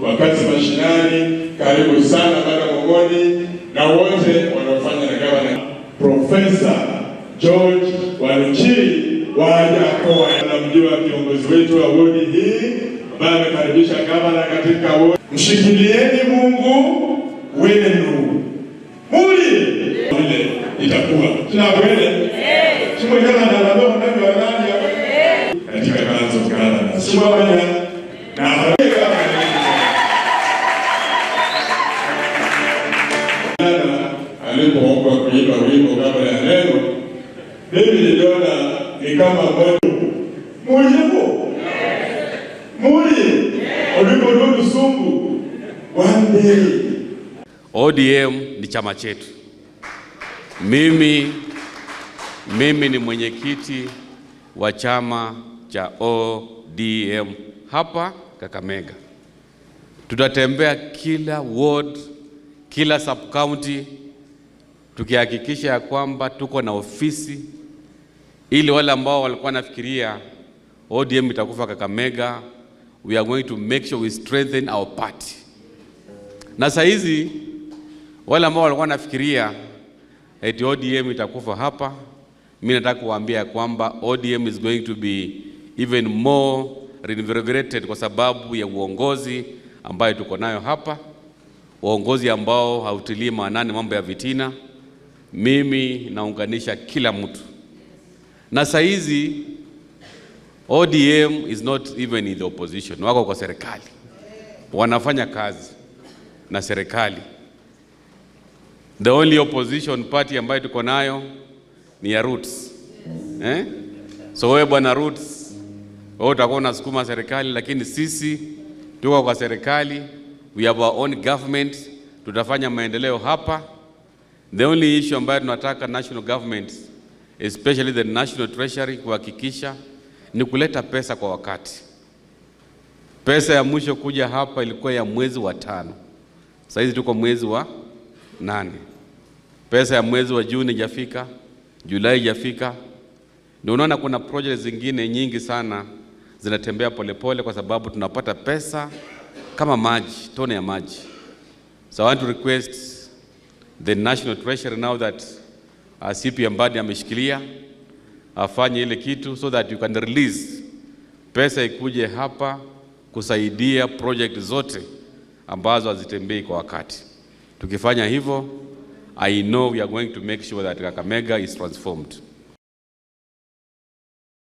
Wakati mashinani, karibu sana baba Mogoni na wote wanaofanya na gavana Profesa George Waluchiri waja kwa anamjua kiongozi wetu wa wodi hii ambaye amekaribisha gavana katika wodi. Mshikilieni Mungu wenu. Muli ile itakuwa tunakwenda chimwe kana na baba ndio wanani katika kanzo kana simamanya na alipoomba kuimba wimbo kabla ya neno, mimi niliona ni kama moto mulipo muli uliporudi sumbu one day. ODM ni chama chetu. Mimi ni mwenyekiti wa chama cha ODM hapa Kakamega. Tutatembea kila ward, kila sub county, tukihakikisha ya kwamba tuko na ofisi ili wale ambao walikuwa nafikiria ODM itakufa Kakamega, we are going to make sure we strengthen our party. Na saa hizi wale ambao walikuwa nafikiria eti ODM itakufa hapa, mimi nataka kuwaambia kwamba ODM is going to be even more reinvigorated kwa sababu ya uongozi ambayo tuko nayo hapa, uongozi ambao hautilii maanani mambo ya vitina. Mimi naunganisha kila mtu. Na saa hizi ODM is not even in the opposition. Wako kwa serikali, wanafanya kazi na serikali. The only opposition party ambayo tuko nayo ni ya Roots. So wewe bwana Roots, wewe utakuwa unasukuma serikali, lakini sisi tuko kwa serikali. We have our own government. Tutafanya maendeleo hapa. The only issue ambayo tunataka national government, especially the national treasury, kuhakikisha ni kuleta pesa kwa wakati. Pesa ya mwisho kuja hapa ilikuwa ya mwezi wa 5. Sasa hizi tuko mwezi wa 8. Pesa ya mwezi wa Juni haijafika, Julai haijafika. Ndio unaona kuna projects zingine nyingi sana zinatembea polepole kwa sababu tunapata pesa kama maji, tone ya maji. So I want to request the national treasury now that CP Mbadi ameshikilia afanye ile kitu so that you can release pesa ikuje hapa kusaidia project zote ambazo hazitembei kwa wakati. Tukifanya hivyo, I know we are going to make sure that Kakamega is transformed.